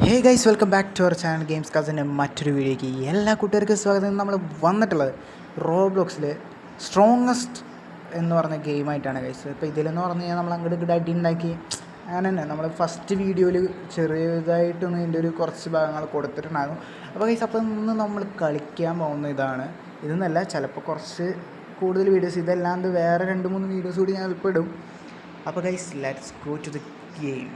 Hey guys, welcome back to our channel games കാസിൻ്റെ മറ്റൊരു വീഡിയോയ്ക്ക് എല്ലാ കൂട്ടുകാർക്കും സ്വാഗതം. നമ്മൾ വന്നിട്ടുള്ളത് റോബ്ലോക്സിൽ സ്ട്രോങ്ങസ്റ്റ് എന്ന് പറഞ്ഞ ഗെയിമായിട്ടാണ് ഗൈസ്. ഇപ്പോൾ ഇതിലെന്ന് പറഞ്ഞു കഴിഞ്ഞാൽ നമ്മൾ അങ്ങോട്ട് ഇങ്ങോട്ട് അടി ഉണ്ടാക്കി അങ്ങനെ തന്നെ നമ്മൾ ഫസ്റ്റ് വീഡിയോയിൽ ചെറിയതായിട്ടൊന്ന് ഇതിൻ്റെ ഒരു കുറച്ച് ഭാഗങ്ങൾ കൊടുത്തിട്ടുണ്ടായിരുന്നു. അപ്പോൾ ഗൈസ്, അപ്പോൾ ഇന്ന് നമ്മൾ കളിക്കാൻ പോകുന്ന ഇതെന്നല്ല, ചിലപ്പോൾ കുറച്ച് കൂടുതൽ വീഡിയോസ് ഇതല്ലാണ്ട് വേറെ 2-3 വീഡിയോസ് കൂടി ഞാൻ ഇപ്പോൾ ഇടും. അപ്പോൾ guys, let's go to the game.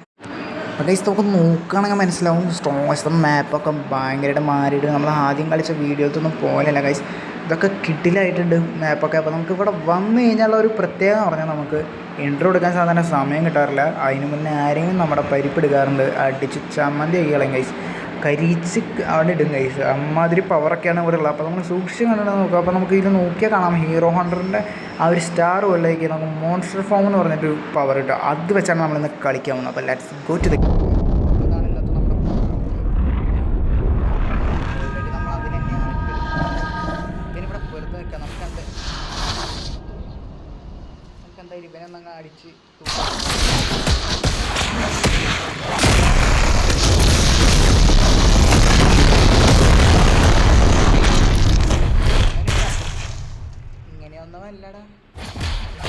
അപ്പോൾ ഗൈസ്, നമുക്ക് നോക്കുകയാണെങ്കിൽ മനസ്സിലാവും സ്ട്രോങ്സ്റ്റ് മാപ്പൊക്കെ ഭയങ്കരമായിട്ട് മാറിയിട്ട് നമ്മൾ ആദ്യം കളിച്ച വീഡിയോസൊന്നും പോലെയല്ല ഗൈസ്. ഇതൊക്കെ കിട്ടിലായിട്ടുണ്ട് മാപ്പൊക്കെ. അപ്പോൾ നമുക്ക് ഇവിടെ വന്നു കഴിഞ്ഞാൽ ഒരു പ്രത്യേകത പറഞ്ഞാൽ നമുക്ക് ഇൻട്രോ എടുക്കാൻ സാധാരണ സമയം കിട്ടാറില്ല. അതിന് മുന്നേ ആരെങ്കിലും നമ്മുടെ പരിപ്പ് എടുക്കാറുണ്ട്, അടിച്ച് ചമ്മന്തി കഴിക്കണം ഗൈസ്, കരിച്ച് അവിടെ ഇടും ഗൈസ്. അമ്മാതിരി പവറൊക്കെയാണ് ഇവിടെ ഉള്ളത്. അപ്പോൾ നമ്മൾ സൂക്ഷിച്ച് കണ്ടിട്ട് നോക്കുക. അപ്പോൾ നമുക്ക് ഇത് നോക്കിയാൽ കാണാം ഹീറോ ഹണ്ടറിൻ്റെ ആ ഒരു സ്റ്റാർ കൊല്ലേക്ക് നമുക്ക് മോൺസ്റ്റർ ഫോം എന്ന് പറഞ്ഞിട്ടൊരു പവർ കിട്ടുക. അത് വെച്ചാണ് നമ്മളിന്ന് കളിക്കാൻ പോകുന്നത്. അപ്പോൾ ലെറ്റ്സ് ഗോ ടു ദി ഇവനൊന്നങ്ങ് അടിച്ച് ഇങ്ങനെയൊന്നുമല്ലടാ,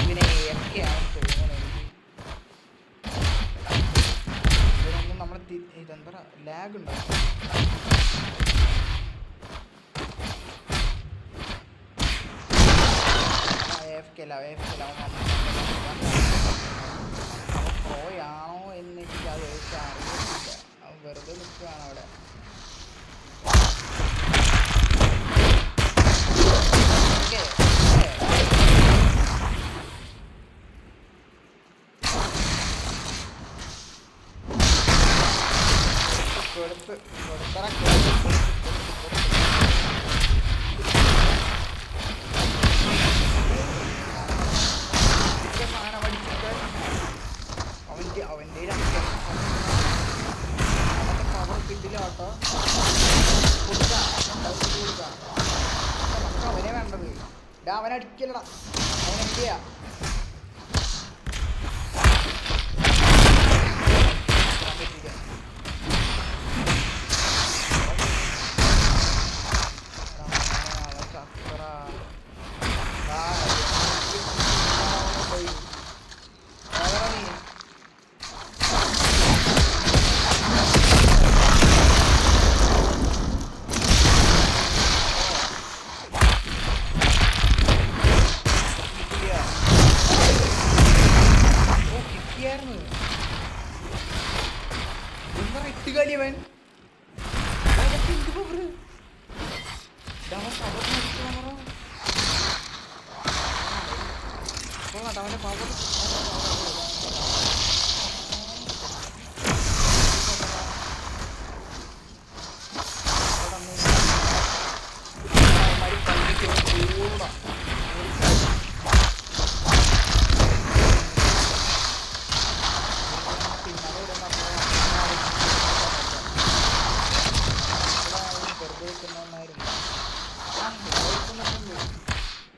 ഇവനെ ഏതൊക്കെയാണ് തോന്നുന്നത് എനിക്ക്. ഇവരൊന്നും നമ്മൾ ഇതെന്താ ലാഗ് ഉണ്ടോ? പോയാണോ എന്ന് എനിക്ക് അത് അറിയില്ല. അവൻ വെറുതെ നിൽക്കുകയാണ് അവിടെ. അവനെ വേണ്ടത് അവനടിക്കലടാ, അവനെന്തിയാ ഇട്ടുകാലിയവൻ അവൻ്റെ പവർ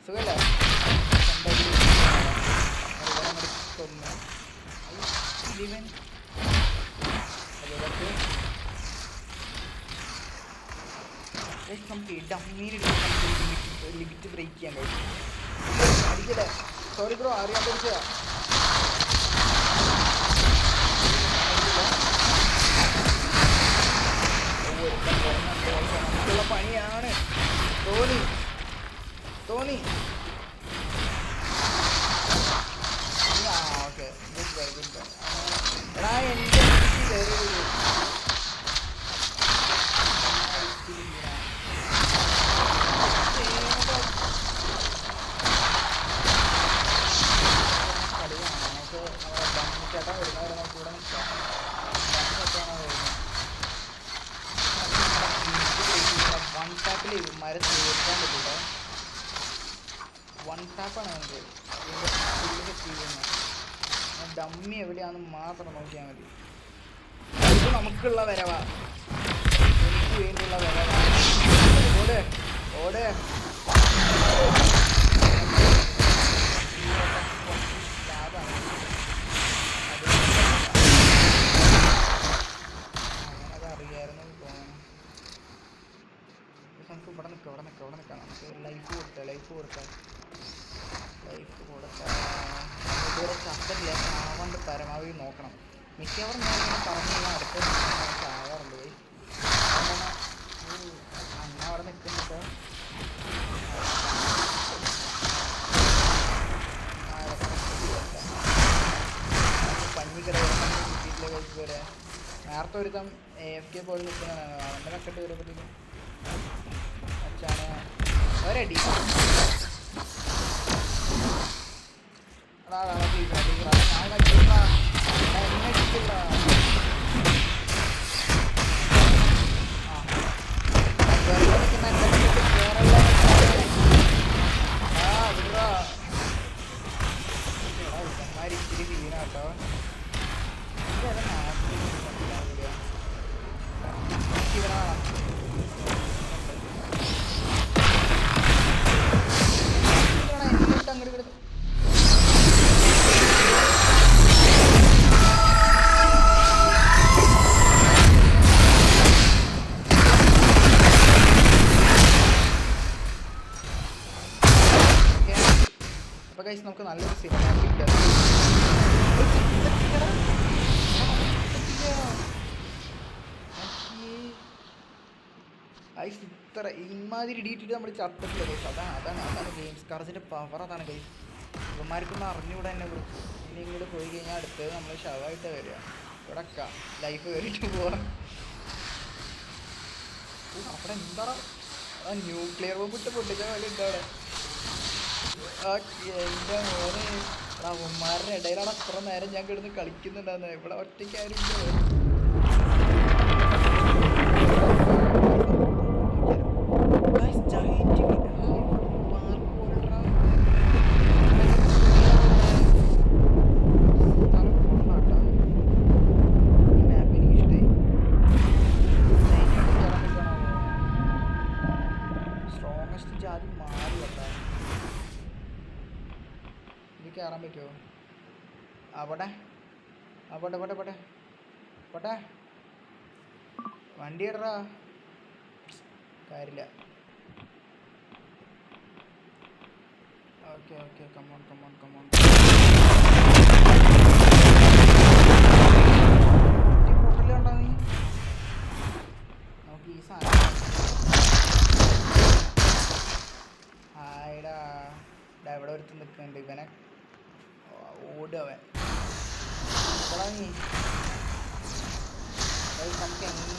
സുഖല്ലേ? നമുക്ക് ലിമിറ്റ് ബ്രേക്ക് ചെയ്യാൻ കഴിയും. അടിക്കട്ടെ, സോറി ബ്രോ, അറിയാൻ പഠിച്ചതാ. നമുക്കുള്ള പണിയാണ് തോന്നി ഓക്കെ. ഗുഡ് ബൈ എടാ, എൻ്റെ ചേട്ടാ വരുന്നവരെ നമുക്ക് ഇവിടെ നിൽക്കാം. വൺ ടാപ്പിൽ മരം തീർക്കാൻ പറ്റില്ല. വൺ ടാപ്പാണ് നമുക്ക് ഇതിൻ്റെ ചെയ്യുന്നത്. ഡമ്മി എവിടെയാണെന്ന് മാത്രം നോക്കിയാൽ മതി. ഇത് നമുക്കുള്ള വരവാ, എനിക്ക് വേണ്ടിയുള്ള വരവാ. ഓടെ ലാഭാണ്. അങ്ങനതറിയാം. നിൽക്കാം നമുക്ക് ലൈഫ് ഇതുവരെ ചത്തില്ല. ആവാണ്ട് പരമാവധി നോക്കണം. മിക്കവാറും ഞാൻ ഇങ്ങനെ പറഞ്ഞു കഴിഞ്ഞാൽ അടുത്ത ആവാറുണ്ട് പോയി. അന്ന അവിടെ നിൽക്കുന്നുണ്ട്. കിട്ടിയിട്ടില്ല കഴിച്ച് വരെ. നേരത്തെ ഒരുത്തം AFK പോലെ നിൽക്കുന്നതാണ്. അവൻ്റെ കട്ടിട്ട് വരുമ്പോഴത്തേക്കും അച്ഛാണ് ഒരടി. അതാ ഞാൻ കഴിച്ചില്ല. എന്നെ അടിക്കില്ല. ഇച്ചിരി സീനാട്ടോ. അങ്ങോട്ട് അപ്പോൾ ഗൈസ് നമുക്ക് നല്ലൊരു സിനിമാറ്റിക് ഗൈസ് ഇത്ര ഇമാതിരി ഇടിയിട്ടിട്ട് നമ്മൾ ചത്തിട്ടില്ല ഗൈസ്. അതാണ് ഗെയിംസ് കാർസിൻ്റെ പവർ. അതാണ് ഗൈസ്. ഇവന്മാർക്കൊന്നും അറിഞ്ഞുകൂടെ തന്നെ. ഇനി ഇങ്ങോട്ട് പോയി കഴിഞ്ഞാൽ അടുത്തത് നമ്മൾ ഷവായിട്ട് വരിക. ഇവിടെ ലൈഫ് കയറിയിട്ട് പോവാം. അവിടെ എന്താ ന്യൂക്ലിയർ ബോംബ് ഇട്ട് പൊട്ടിക്കാൻ പോലെ ഉണ്ട് അവിടെ. എൻ്റെ മോനെ അവന്മാരുടെ ഇടയിലാണ് അത്ര നേരം ഞാൻ കിടന്ന് കളിക്കുന്നുണ്ടായിരുന്നു. ഇവിടെ ഒറ്റയ്ക്കാരും ജാതി മാറി വെക്കാം. ഇത് കയറാൻ പറ്റുമോ? അവിടെ വണ്ടി ഇടറാ. കാര്യമില്ല. ഓക്കെ കമോൺ പൊട്ടലുണ്ടോ നീ? നമുക്ക് ഈ സാധനം ആയിടാ. ഇവിടെ ഒരുത്ത് നിൽക്കുന്നുണ്ട്. ഇവനെ ഓടുവൻ നീ. നമുക്ക് എങ്ങനെ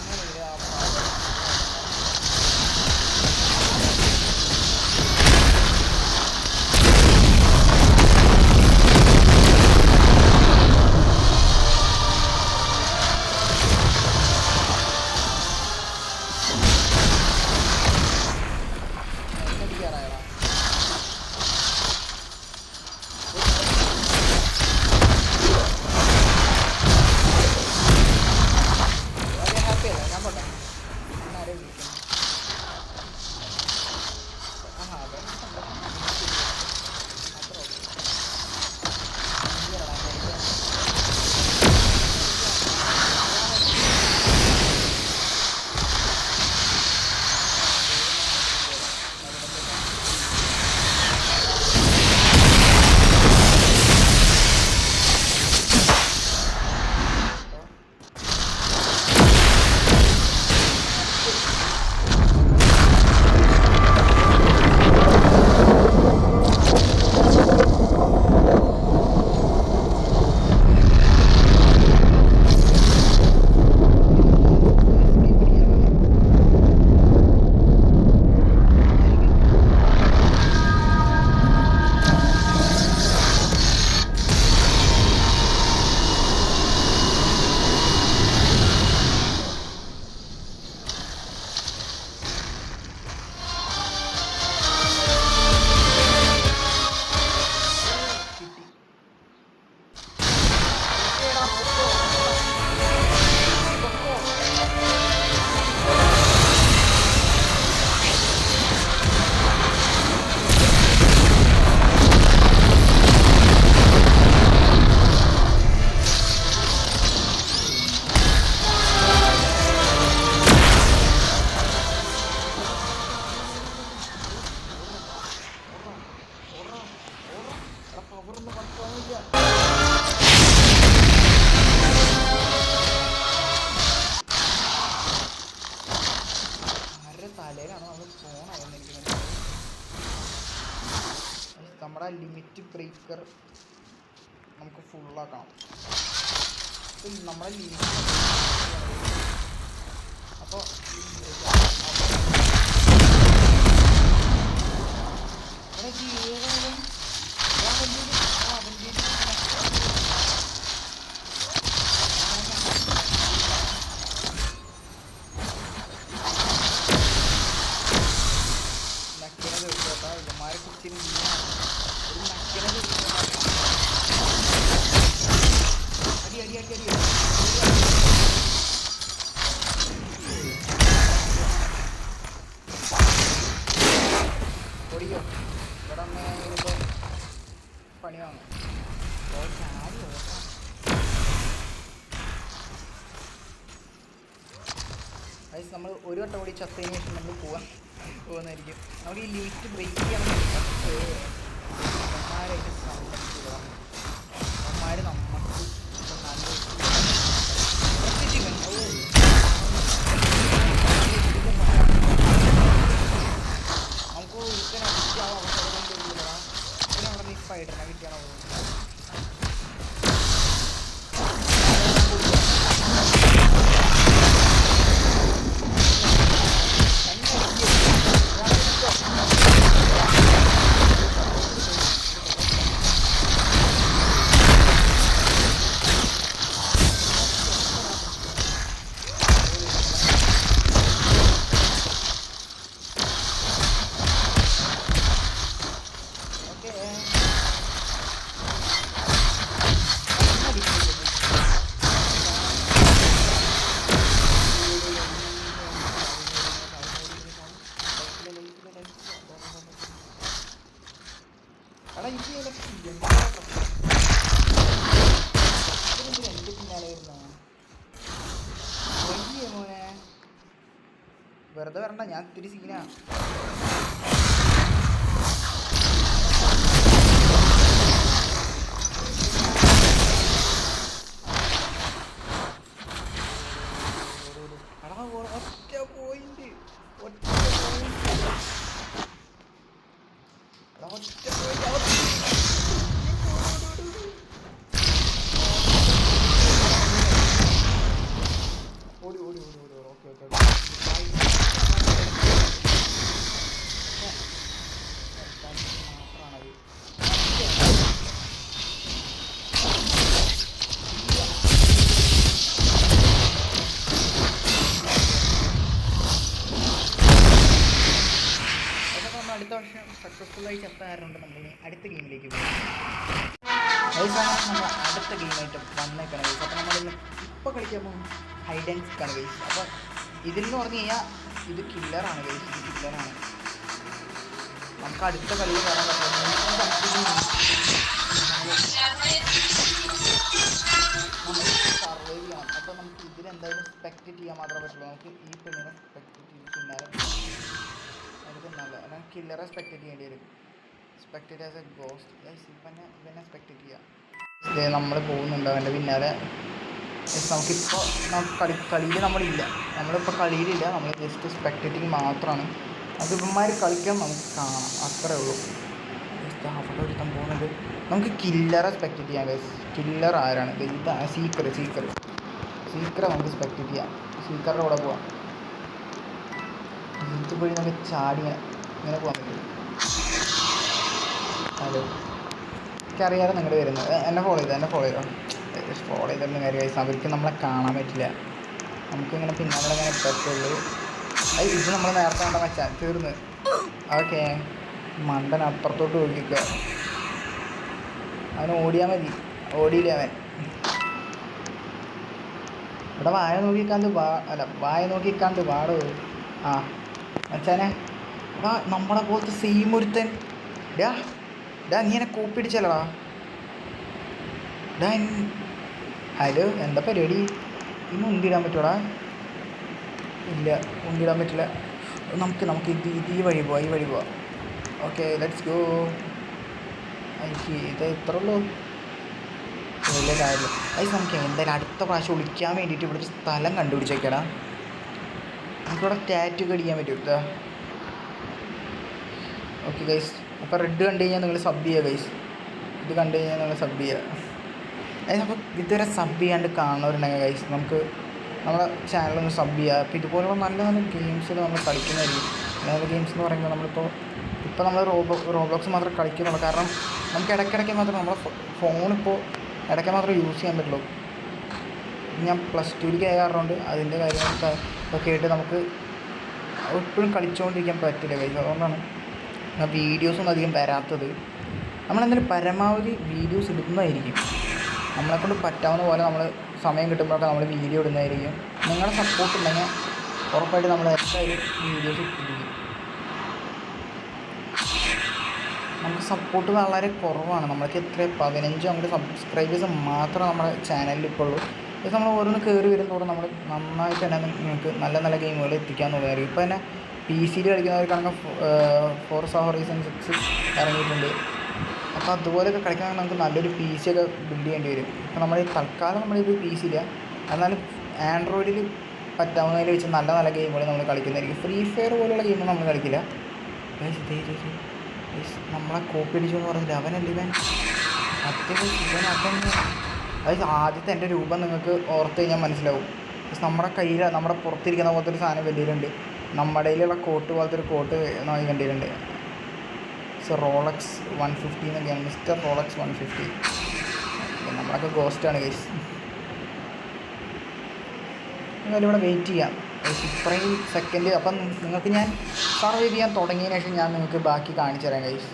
ലിമിറ്റ് ബ്രേക്കർ നമുക്ക് ഫുള്ളാക്കണം. നമ്മളെ ലിമിറ്റ് അപ്പോൾ ഏതായാലും നക്കിനത് കേട്ടോ ഇവന്മാരെ കുറിച്ച് ഒരു നക്കിനത് അടി അടി അടി അടി ഓടിക്കോ ഇവിടെ അമ്മ ഇപ്പോൾ പണി വാങ്ങും. ചാടി ഓട്ടാം. ഗൈസ് നമ്മൾ ഒരു വട്ടം കൂടി ചത്തതിന് ശേഷം നമ്മൾ പോകുന്നതായിരിക്കും. നമുക്ക് ഈ ലിമിറ്റ് ബ്രേക്ക് ചെയ്യാൻ അമ്മമാരായിട്ട് സമ്മതിക്കുക. അമ്മമാർ നമുക്ക് നല്ല നമുക്ക് ഒരിക്കലും അടിക്കാനുള്ള അവസരം കൊണ്ടില്ല. പിന്നെ അവിടെ നിന്ന് സ്പൈഡറിനെ കിട്ടിയാണോ എൻ്റെ പിന്നാലെ വരുന്ന മോനെ വെറുതെ വരണ്ട, ഞാൻ ഇത്തിരി സീനാ. ഒറ്റ പോയിന്റ് ഓടി ഓടി ഓടി ഓടി. ഓക്കെ ഓക്കെ മാത്രമാണത്. അടുത്ത വർഷം സക്സസ്ഫുള്ളായി ചത്താറുണ്ട്. നമ്മളിനി അടുത്ത ഗെയിമിലേക്ക് പോകും. അവസാനം നമ്മൾ അടുത്ത ഗെയിമായിട്ട് വന്നേക്കണം ഗൈസ്. അപ്പോൾ നമ്മളിന്ന് ഇപ്പോൾ കളിക്കാൻ പോകും ഹൈഡ് ആൻഡ് സീക്കാണ് ഗൈസ്. അപ്പോൾ ഇതിലെന്ന് പറഞ്ഞു കഴിഞ്ഞാൽ ഇത് കില്ലറാണ് ഗൈസ്. ഇത് കില്ലറാണ്. നമുക്ക് അടുത്ത കളിയിൽ കാണാൻ പറ്റില്ല. നമ്മൾ സർവൈവ് ചെയ്യണം. അപ്പോൾ നമുക്ക് ഇതിലെന്തായാലും സ്പെക്റ്റേറ്റ് ചെയ്യാൻ മാത്രമേ പറ്റുള്ളൂ. നമുക്ക് ഈ പെണ്ണിനെ സ്പെക്റ്റേറ്റ് ചെയ്ത് പിന്നാലെ നല്ല ഞാൻ കില്ലറെ സ്പെക്റ്റേറ്റ് ചെയ്യേണ്ടി വരും. Spectate as A ghost guys. ഇവനെ സ്പെക്റ്റേറ്റ് ചെയ്യാം. നമ്മൾ പോകുന്നുണ്ട് അവൻ്റെ പിന്നാലെ. നമുക്കിപ്പോൾ കളിയിൽ നമ്മളില്ല. നമ്മളിപ്പോൾ കളിയിലില്ല. നമ്മൾ ജസ്റ്റ് സ്പെക്റ്റേറ്റിങ് മാത്രമാണ്. അത് ഇവന്മാർ കളിക്കാൻ നമുക്ക് കാണാം, അത്രേ ഉള്ളൂ. അവിടെ ഒരുത്തം പോകുന്നുണ്ട്. നമുക്ക് കില്ലറെ സ്പെക്റ്റേറ്റ് ചെയ്യാം ഗൈസ്. കില്ലർ ആരാണ്? ഇതാണ് സീക്കർ നമുക്ക് സ്പെക്റ്റേറ്റ് ചെയ്യാം. സീക്കറുടെ കൂടെ പോവാം. ഇത് വഴി നമുക്ക് ചാടി ഇങ്ങനെ പോകാൻ പറ്റും. ഹലോ, എനിക്കറിയാതെ നിങ്ങൾ വരുന്നത്. എന്നെ ഫോളോ ചെയ്തോ ഫോളോ ചെയ്തിട്ടുള്ള കാര്യം ഗൈസ്. അവർക്ക് നമ്മളെ കാണാൻ പറ്റില്ല. നമുക്കിങ്ങനെ പിന്നാലെ ഇങ്ങനെ പറ്റുള്ളൂ. ഇത് നമ്മൾ നേരത്തെ കണ്ട വെച്ചാൽ തീർന്ന്. ഓക്കെ, മണ്ടൻ അപ്പുറത്തോട്ട് നോക്കിക്കുക. അവൻ ഓടിയാൽ മതി. ഓടിയില്ല അവൻ. ഇവിടെ വായ നോക്കിക്കാണ്ട് പാടോ. ആ മച്ചാനെ, എടാ നമ്മളെ പോലത്തെ സെയിം ഒരുത്തൻ. നീ എന്നെ കൂപ്പിടിച്ചല്ലടാ. ഹലോ, എന്താ പരിപാടി? ഇന്ന് ഉന്തിടാൻ പറ്റുമോടാ? ഇല്ല, ഉന്തിടാൻ പറ്റില്ല. നമുക്ക് ഈ വഴി പോവാം. Okay, let's go. ഇത് ഇത്ര ഉള്ളൂ, വലിയ കാര്യമില്ല. അത് നമുക്ക് എന്തായാലും അടുത്ത പ്രാവശ്യം ഒളിക്കാൻ വേണ്ടിയിട്ട് ഇവിടെ ഒരു സ്ഥലം കണ്ടുപിടിച്ചേക്കടാ. നമുക്കിവിടെ ടാറ്റു ഒക്കെ അടിക്കാൻ പറ്റും. ഓക്കെ ഗൈസ്, അപ്പോൾ റെഡ് കണ്ടു കഴിഞ്ഞാൽ നിങ്ങൾ സബ് ചെയ്യുക ഗൈസ്. ഇത് കണ്ടു കഴിഞ്ഞാൽ നിങ്ങൾ സബ് ചെയ്യുക. അതായത് അപ്പോൾ ഇതുവരെ സബ് ചെയ്യാണ്ട് കാണുന്നവരുണ്ടെങ്കിൽ ഗൈസ് നമ്മുടെ ചാനലൊന്ന് സബ് ചെയ്യുക. അപ്പോൾ ഇതുപോലുള്ള നല്ല നല്ല ഗെയിംസ് നമ്മൾ കളിക്കുന്നതായിരിക്കും. നല്ല ഗെയിംസ് എന്ന് പറയുമ്പോൾ ഇപ്പോൾ നമ്മൾ റോബ്ലോക്സ് മാത്രമേ കളിക്കുന്നുള്ളൂ. കാരണം നമുക്ക് ഇടയ്ക്കിടയ്ക്ക് മാത്രമേ നമ്മുടെ ഫോണിപ്പോൾ ഇടയ്ക്ക് മാത്രമേ യൂസ് ചെയ്യാൻ പറ്റുള്ളൂ. ഞാൻ +2 ആയതുകൊണ്ട് അതിൻ്റെ കാര്യങ്ങളൊക്കെ ആയിട്ട് നമുക്ക് എപ്പോഴും കളിച്ചുകൊണ്ടിരിക്കാൻ പറ്റില്ല ഗൈസ്. അതുകൊണ്ടാണ് വീഡിയോസൊന്നും അധികം വരാത്തത്. നമ്മളെന്തായാലും പരമാവധി വീഡിയോസ് ഇടുന്നതായിരിക്കും. നമ്മളെക്കൊണ്ട് പറ്റാവുന്ന പോലെ നമ്മൾ സമയം കിട്ടുമ്പോഴൊക്കെ നമ്മൾ വീഡിയോ ഇടുന്നതായിരിക്കും. നിങ്ങളുടെ സപ്പോർട്ട് ഉണ്ടെങ്കിൽ ഉറപ്പായിട്ട് നമ്മൾ എന്തായാലും വീഡിയോസ് ഇട്ടിരിക്കും. നമുക്ക് സപ്പോർട്ട് വളരെ കുറവാണ്. നമ്മൾക്ക് എത്ര 15 അങ്ങോട്ട് സബ്സ്ക്രൈബേഴ്സ് മാത്രമേ നമ്മുടെ ചാനലിൽ ഇപ്പോൾ ഉള്ളൂ. ഇത് നമ്മൾ ഓരോന്ന് കയറി വരുന്നതോടെ നമ്മൾ നന്നായിട്ട് തന്നെ നിങ്ങൾക്ക് നല്ല നല്ല ഗെയിമുകൾ എത്തിക്കാമെന്നുള്ളതായിരിക്കും. ഇപ്പോൾ തന്നെ PC കളിക്കുന്നവർക്കാണെങ്കിൽ ഫോർസ ഹൊറൈസൺ 6 ഇറങ്ങിയിട്ടുണ്ട്. അപ്പോൾ അതുപോലെയൊക്കെ കളിക്കണമെങ്കിൽ നമുക്ക് നല്ലൊരു PC ഒക്കെ ബിൽഡ് ചെയ്യേണ്ടി വരും. ഇപ്പോൾ നമ്മൾ തൽക്കാലം നമ്മളിത് PC ഇല്ല, എന്നാലും ആൻഡ്രോയിഡിൽ പറ്റാവുന്നതിൽ വെച്ച് നല്ല നല്ല ഗെയിമുകൾ നമ്മൾ കളിക്കുന്നതായിരിക്കും. ഫ്രീ ഫയർ പോലുള്ള ഗെയിം നമ്മൾ കളിക്കില്ല. നമ്മളെ കോപ്പി അടിച്ചു എന്ന് പറഞ്ഞില്ല, അവനല്ല ഇവൻ. ഇവൻ അതന്നെ. അതായത് ആദ്യത്തെ എൻ്റെ രൂപം നിങ്ങൾക്ക് ഓർത്ത് കഴിഞ്ഞാൽ മനസ്സിലാവും. നമ്മുടെ കയ്യിൽ നമ്മുടെ പുറത്തിരിക്കുന്ന പോലത്തെ ഒരു സാധനം വലിയുണ്ട്. നമ്മുടെ കയ്യിലുള്ള കോട്ട് പോലത്തെ ഒരു കോട്ട് നോക്കി കണ്ടിട്ടുണ്ട്. റോളക്സ് 150 എന്നൊക്കെയാണ്, മിസ്റ്റർ റോളക്സ് 150. നമ്മളൊക്കെ ഗോസ്റ്റാണ് ഗൈസ്. എന്നാലും ഇവിടെ വെയിറ്റ് ചെയ്യാം ഇത്രയും സെക്കൻഡ്. അപ്പം നിങ്ങൾക്ക് ഞാൻ സർവൈവ് ചെയ്യാൻ തുടങ്ങിയതിന് ശേഷം ഞാൻ നിങ്ങൾക്ക് ബാക്കി കാണിച്ചു തരാം ഗൈസ്.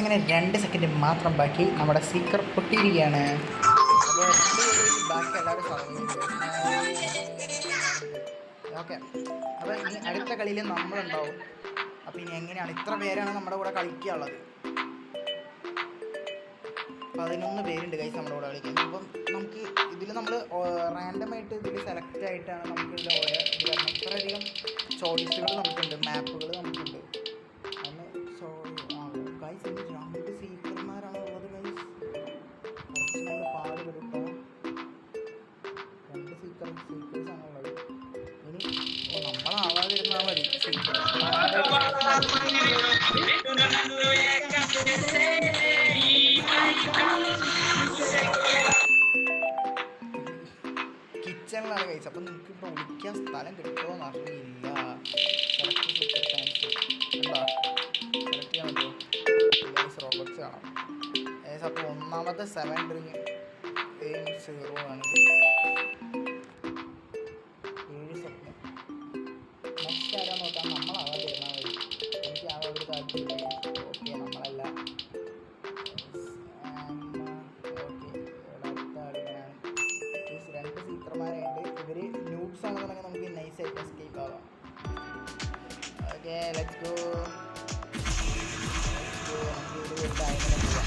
അങ്ങനെ 2 സെക്കൻഡ് മാത്രം ബാക്കി. നമ്മുടെ സീക്കർ പൊട്ടിയിരിക്കുകയാണ്. അപ്പോൾ ബാക്കി എല്ലാവരും സർവൈവ് ചെയ്തു. ഓക്കെ, അപ്പോൾ ഇനി അടുത്ത കളിയിൽ നമ്മളുണ്ടാവും. അപ്പോൾ ഇനി എങ്ങനെയാണ് ഇത്ര പേരാണ് നമ്മുടെ കൂടെ കളിക്കാനുള്ളത്? 11 പേരുണ്ട് ഗൈസ് നമ്മുടെ കൂടെ കളിക്കാൻ. അപ്പം നമുക്ക് ഇതിൽ നമ്മൾ റാൻഡമായിട്ട് ഇതിൽ സെലക്ട് ആയിട്ടാണ് നമുക്ക് ഇതിൽ ഓരോ ഇത് കാരണം ഇത്രയധികം ചോയ്സുകൾ നമുക്കുണ്ട്, മാപ്പുകൾ നമുക്കുണ്ട്. അന്ന് ഗൈസ് ഇനി 2 സീക്കർമാരാണ് ഉള്ളത് ഗൈസ്. കുറച്ച് നമ്മൾ പാട് കിട്ടും. 2 സീക്കേഴ്സാണ് ഉള്ളത്. ഇനി നമ്മളാവാതിരുന്നാൽ മതി. കിച്ചണിലാണ് കഴിച്ചത്. അപ്പം നിങ്ങൾക്ക് ഇവിടെ ഒളിക്കാൻ സ്ഥലം കിട്ടുമോ എന്ന് അറിയില്ല. സെലക്ട് സൂപ്പർ ചാൻസ് ഉണ്ടോ? സെലക്ട് ചെയ്യാൻ പറ്റുമോ? ഗൈസ് റോബോട്ട്സ് കാണാം ഗൈസ്. അപ്പോൾ ഒന്നാമത്തെ 7 ഡ്രിങ് 0 ആണ്. 7 സ്വപ്നം. നെക്സ്റ്റ് ആരാന്ന് നോക്കാം. നമ്മളാവാതിരുന്നാൽ മതി. എനിക്ക് ആ ഒരു താല്പര്യം. ഓക്കെ, നമ്മളല്ല. ഓക്കെ, ഇവിടെ അടുത്ത ആളുകളാണ്. 2 സീക്കർമാരുണ്ട്. ഇവർ ന്യൂബ്സ് ആണെന്നുണ്ടെങ്കിൽ നമുക്ക് നൈസായിട്ട് എസ്കേപ്പ് ആവാം. Okay, let's go. നമുക്ക് ഒരു ഡയമണ്ട് പോവാം.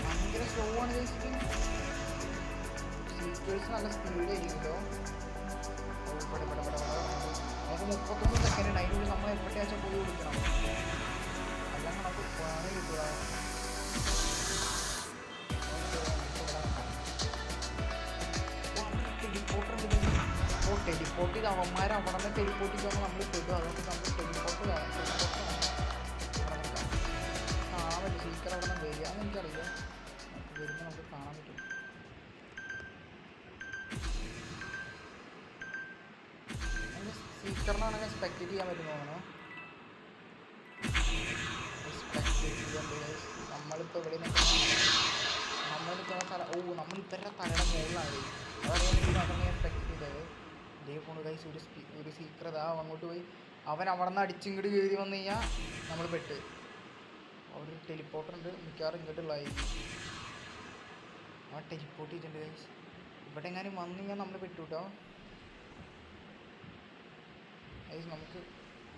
ഭയങ്കര സ്ലോ ആണ് സീക്കേഴ്സ്. നല്ല സ്പീഡായിരിക്കുമല്ലോ. നമുക്ക് 31 സെക്കൻഡ് ഉണ്ട്. അതിനുള്ളിൽ നമ്മൾ എപ്പോഴാച്ചാൽ പോയി വിളിക്കണം, അല്ലാണ്ട് നമുക്ക് പണി കിട്ടുക. ടെലിപ്പോർട്ട് ചെയ്ത് അവന്മാർ അവിടെ നിന്ന് ടെലിപ്പോർട്ട് ചെയ്താൽ നമ്മൾ പെടും. അതുകൊണ്ട് നമ്മൾ ടെലിപ്പോർട്ട് കാണാൻ പറ്റും. സീക്കർ അവിടെ നിന്ന് വരികയെന്ന് എനിക്കറിയാം. വരുമ്പോൾ നമുക്ക് കാണാൻ പറ്റും. സീക്കറിനാണെങ്കിൽ സ്പെക്ടേറ്റ് ചെയ്യാൻ പറ്റുന്നതാണ്. നമ്മളിപ്പോൾ ഇവിടെ നമ്മളിപ്പോൾ നമ്മൾ ഇവരുടെ തലയുടെ മുകളിലാണ്. അതറിയാമെങ്കിൽ മാത്രമേ സ്പെക്ടേറ്റ് ചെയ്തത്. ഇതേ ഫോണ് കൈസ് ഒരു സീക്കർ ഇതാ അങ്ങോട്ട് പോയി. അവൻ അവിടെ നിന്ന് അടിച്ചിങ്ങോട്ട് കയറി വന്നു കഴിഞ്ഞാൽ നമ്മൾ പെട്ട്. അവിടെ ഒരു ടെലിപ്പോർട്ടർ ഉണ്ട്, മിക്കവാറും ഇങ്ങോട്ടുള്ളതായിരിക്കും. ആ ടെലിപ്പോർട്ട് ചെയ്തിട്ടുണ്ട് കൈസ്. ഇവിടെ എങ്ങാനും വന്നു കഴിഞ്ഞാൽ നമ്മൾ പെട്ടു കേട്ടോ. ഗൈസ് നമുക്ക്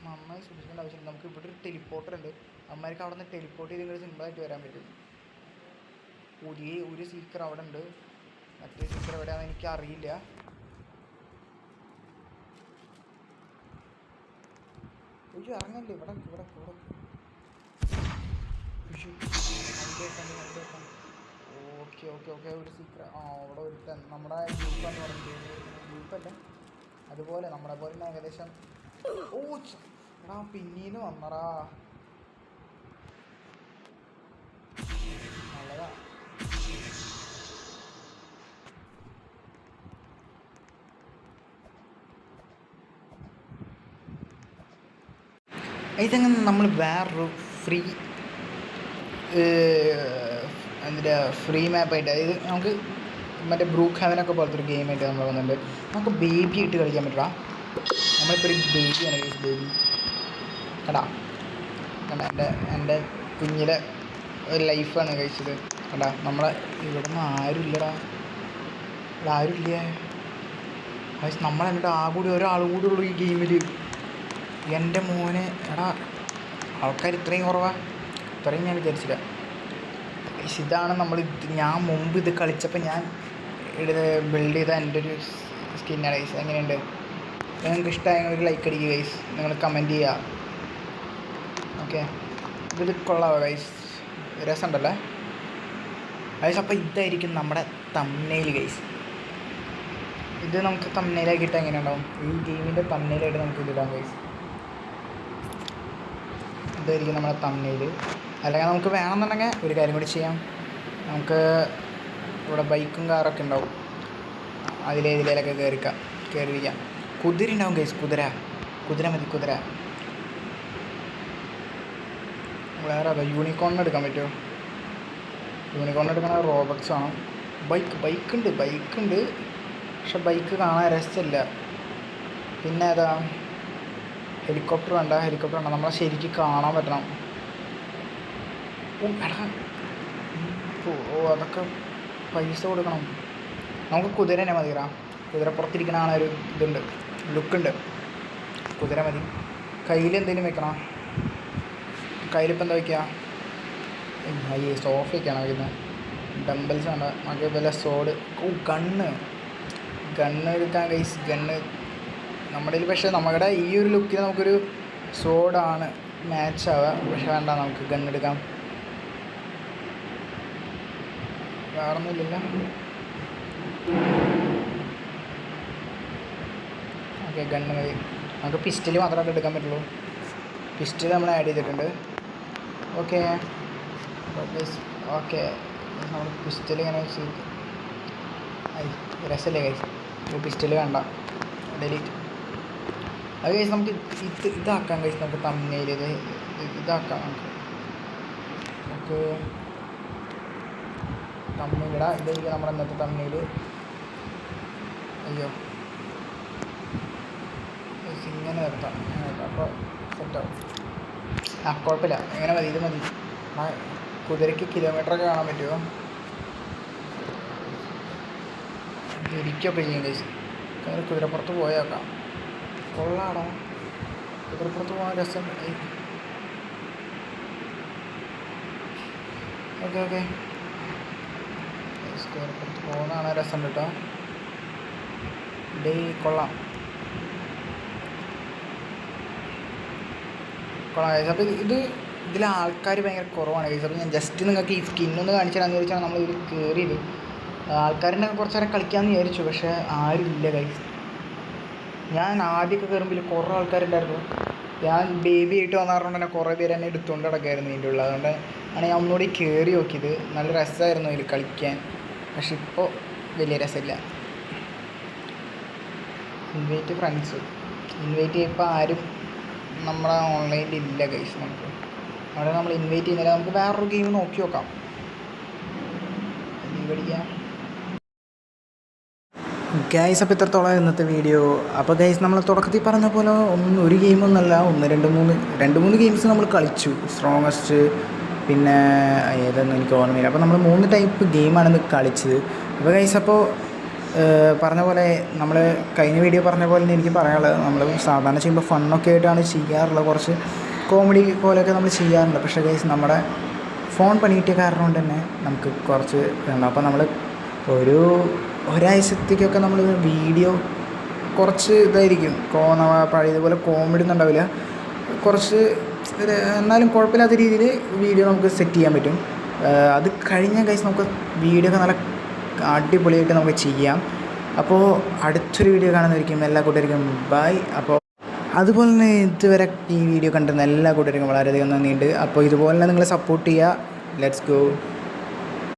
നന്നായി സൂക്ഷിക്കേണ്ട ആവശ്യമുണ്ട്. നമുക്ക് ഇവിടെ ഒരു ടെലിപ്പോർട്ടർ ഉണ്ട്. അമ്മമാർക്ക് അവിടെ നിന്ന് ടെലിപ്പോർട്ട് ചെയ്ത് ഇങ്ങനെ സിമ്പിളായിട്ട് വരാൻ പറ്റും. ഒരു സീക്കർ അവിടെ ഉണ്ട്. മറ്റേ സീക്കർ എവിടെയാണെന്ന് എനിക്കറിയില്ല. ഇറങ്ങല്ലേ ഇവിടെ ഇവിടെ ഇവിടെ ഓക്കെ ഓക്കെ ഓക്കെ ഒരു സീക്രട്ട് അവിടെ ഒരുത്തൻ നമ്മുടെ ഗ്രൂപ്പെന്ന് പറഞ്ഞിട്ട് ഗ്രൂപ്പല്ല അതുപോലെ നമ്മളെ പോലെ ഏകദേശം എടാ പിന്നീന്ന് വന്നടാ നല്ലതാ ഇതങ്ങനെ നമ്മൾ വേറൊരു ഫ്രീ എന്താ ഫ്രീ മാപ്പായിട്ട് അതായത് നമുക്ക് മറ്റേ ബ്രൂക്ക് ഹെവനൊക്കെ പോലത്തെ ഒരു ഗെയിമായിട്ട് നമ്മൾ വന്നിട്ടുണ്ട് നമുക്ക് ബേബി ഇട്ട് കളിക്കാൻ പറ്റുക നമ്മളിപ്പോൾ ഒരു ബേബിയാണ് ബേബി എടാ എൻ്റെ കുഞ്ഞിലെ ഒരു ലൈഫാണ് കഴിച്ചത് എടാ നമ്മളെ ഇവിടെ നിന്ന് ആരുമില്ലടാ ഇവിടെ ആരുമില്ലേ നമ്മളെന്താ കൂടി ഒരാൾ കൂടി ഉള്ളൂ ഈ ഗെയിമിൽ എൻ്റെ മോനെ എടാ ആൾക്കാർ ഇത്രയും കുറവാണ് ഇത്രയും ഞാൻ വിചാരിച്ചില്ല ഇതാണ് ഞാൻ മുമ്പ് ഇത് കളിച്ചപ്പോൾ ഞാൻ ബിൽഡ് ചെയ്ത എൻ്റെ ഒരു സ്കിന്നാണ് ഗൈസ് എങ്ങനെയുണ്ട് നിങ്ങൾക്ക് ഇഷ്ടമായ ഒരു ലൈക്ക് അടിക്കുക ഗൈസ് നിങ്ങൾ കമൻറ്റ് ചെയ്യുക ഓക്കെ ഇത് കൊള്ളാവോ ഗൈസ് രസമുണ്ടല്ലേ ഗൈസ് അപ്പോൾ ഇതായിരിക്കും നമ്മുടെ തംബ്നെയിൽ ഗൈസ് ഇത് നമുക്ക് തംബ്നെയിലാക്കിയിട്ട് എങ്ങനെ ഉണ്ടാവും ഈ ഗെയിമിൻ്റെ തംബ്നെയിലായിട്ട് നമുക്ക് ഇതിടാം ഗൈസ് ഇതായിരിക്കും നമ്മുടെ തംബ്നെയിൽ അല്ലെങ്കിൽ നമുക്ക് വേണമെന്നുണ്ടെങ്കിൽ ഒരു കാര്യം കൂടി ചെയ്യാം നമുക്ക് ഇവിടെ ബൈക്കും കാറൊക്കെ ഉണ്ടാവും അതിലേതിലൊക്കെ കയറിയിരിക്കാം കുതിര ഉണ്ടാവും ഗൈസ് കുതിര മതി കുതിര വേറെ അതാ യൂണിക്കോണിന് എടുക്കാൻ പറ്റുമോ യൂണിക്കോണിന് എടുക്കണ റോബക്സ് ആണ് ബൈക്കുണ്ട് പക്ഷെ ബൈക്ക് കാണാൻ രസമില്ല പിന്നെ ഏതാ ഹെലികോപ്റ്റർ വേണ്ട നമ്മളെ ശരിക്കും കാണാൻ പറ്റണം എടാ അതൊക്കെ പൈസ കൊടുക്കണം നമുക്ക് കുതിര തന്നെ മതിടാ കുതിരപ്പുറത്തിരിക്കണ ഒരു ഇതുണ്ട് ലുക്കുണ്ട് കുതിര മതി കയ്യിൽ എന്തെങ്കിലും വെക്കണം കയ്യിലിപ്പോൾ എന്താ വയ്ക്കുക അയ്യേ സോഫയൊക്കെയാണ് വയ്ക്കുന്നത് ഡംബൽസ് ഉണ്ട് നമുക്ക് വല്ല സോഡ് ഗണ്ണ് എടുക്കാൻ ഗൈസ് നമ്മുടെ പക്ഷേ നമ്മുടെ ഈ ഒരു ലുക്കിൽ നമുക്കൊരു സോഡാണ് മാച്ച് ആവുക പക്ഷെ വേണ്ട നമുക്ക് ഗണ്ണെടുക്കാം വേറൊന്നുമില്ല ഓക്കെ ഗണ്ണ് മതി നമുക്ക് പിസ്റ്റൽ മാത്രമേ എടുക്കാൻ പറ്റുള്ളൂ പിസ്റ്റൽ നമ്മൾ ആഡ് ചെയ്തിട്ടുണ്ട് ഓക്കെ നമ്മൾ പിസ്റ്റൽ ഇങ്ങനെ വെച്ച് രസമല്ലേ കൈസ് പിസ്റ്റൽ വേണ്ട ഡിലീറ്റ് അത് കഴിച്ച് നമുക്ക് ഇതാക്കാം കഴിച്ച് നമുക്ക് തംബ്നെയിൽ ഇതാക്കാം നമുക്ക് തംബ്നെയിൽ ഇടാം ഇതായിരിക്കും നമ്മുടെ ഇന്നത്തെ തംബ്നെയിൽ അയ്യോ ഇങ്ങനെ നിർത്താം അപ്പോൾ സെറ്റാവും കുഴപ്പമില്ല എങ്ങനെ മതി ഇത് മതി കുതിരയ്ക്ക് കിലോമീറ്ററൊക്കെ കാണാൻ പറ്റുമോ ഇരിക്കുകയൊക്കെ ചെയ്യും കഴിച്ച് അങ്ങനെ കുതിരപ്പുറത്ത് പോയേക്കാം കൊള്ളാടാ കുതിരപ്പുറത്ത് പോകാൻ രസം ഓക്കെ കുതിരപ്പുറത്ത് പോകുന്നതാണ് രസം കേട്ടോ കൊള്ളാം അപ്പോൾ ഇതിൽ ആൾക്കാർ ഭയങ്കര കുറവാണ് ഗൈസ് അപ്പോൾ ഞാൻ ജസ്റ്റ് നിങ്ങൾക്ക് ഈ സ്കിന്നൊന്ന് കാണിച്ചു തരാമെന്ന് ചോദിച്ചാൽ നമ്മൾ ഇതിൽ കയറിയത് ആൾക്കാരുടെ കുറച്ച് നേരം കളിക്കാമെന്ന് വിചാരിച്ചു പക്ഷേ ആരുമില്ല ഗൈസ് ഞാൻ ആദ്യമൊക്കെ കയറുമ്പോൾ കുറേ ആൾക്കാരുണ്ടായിരുന്നു ഞാൻ ബേബി ആയിട്ട് വന്നതുകൊണ്ട് തന്നെ കുറേ പേര് എന്നെ എടുത്തുകൊണ്ട് കിടക്കായിരുന്നു ഇതിൻ്റെ ഉള്ളത് അതുകൊണ്ട് ആണ് ഞാൻ ഒന്നുകൂടി കയറി നോക്കിയത് നല്ല രസമായിരുന്നു ഇതിൽ കളിക്കാൻ പക്ഷെ ഇപ്പോൾ വലിയ രസമില്ല ഫ്രണ്ട്സ് ഇൻവൈറ്റ് ചെയ്യുമ്പോൾ ആരും നമ്മുടെ ഓൺലൈനിൽ ഇല്ല ഗൈസ് നമുക്ക് അവിടെ നമ്മൾ ഇൻവൈറ്റ് ചെയ്യുന്നില്ല നമുക്ക് വേറൊരു ഗെയിം നോക്കി നോക്കാം പഠിക്കാം ഗൈസ് അപ്പോൾ ഇത്രത്തോളം ഇന്നത്തെ വീഡിയോ അപ്പോൾ ഗൈസ് നമ്മൾ തുടക്കത്തിൽ പറഞ്ഞ പോലെ ഒരു ഗെയിമൊന്നുമല്ല രണ്ട് മൂന്ന് ഗെയിംസ് നമ്മൾ കളിച്ചു സ്ട്രോങ്ങസ്റ്റ് പിന്നെ ഏതൊന്നും എനിക്ക് ഓർമ്മയില്ല അപ്പോൾ നമ്മൾ 3 ടൈപ്പ് ഗെയിമാണ് ഇന്ന് കളിച്ചത് അപ്പോൾ ഗൈസ് അപ്പോൾ പറഞ്ഞ പോലെ നമ്മൾ കഴിഞ്ഞ വീഡിയോ പറഞ്ഞ പോലെ തന്നെ എനിക്ക് പറയാനുള്ളത് നമ്മൾ സാധാരണ ചെയ്യുമ്പോൾ ഫണ്ണൊക്കെ ആയിട്ടാണ് ചെയ്യാറുള്ളത് കുറച്ച് കോമഡി പോലെയൊക്കെ നമ്മൾ ചെയ്യാറുണ്ട് പക്ഷേ ഗൈസ് നമ്മുടെ ഫോൺ പണിയിട്ടിയ കാരണം കൊണ്ട് തന്നെ നമുക്ക് കുറച്ച് അപ്പോൾ നമ്മൾ ഒരാഴ്ചത്തേക്കൊക്കെ നമ്മൾ വീഡിയോ കുറച്ച് ഇതായിരിക്കും പഴയതുപോലെ കോമഡി ഒന്നും ഉണ്ടാവില്ല കുറച്ച് എന്നാലും കുഴപ്പമില്ലാത്ത രീതിയിൽ വീഡിയോ നമുക്ക് സെറ്റ് ചെയ്യാൻ പറ്റും. അത് കഴിഞ്ഞ ഗൈസ് നമുക്ക് വീഡിയോ ഒക്കെ നല്ല അടിപൊളിയായിട്ട് നമുക്ക് ചെയ്യാം. അപ്പോൾ അടുത്തൊരു വീഡിയോ കാണുന്നതായിരിക്കും. എല്ലാ കൂട്ടുകാർക്കും ബൈ. അപ്പോൾ അതുപോലെ തന്നെ ഇതുവരെ ഈ വീഡിയോ കണ്ടിരുന്ന എല്ലാ കൂട്ടുകാർക്കും വളരെയധികം നന്ദിയുണ്ട്. അപ്പോൾ ഇതുപോലെ തന്നെ നിങ്ങൾ സപ്പോർട്ട് ചെയ്യുക. Let's go.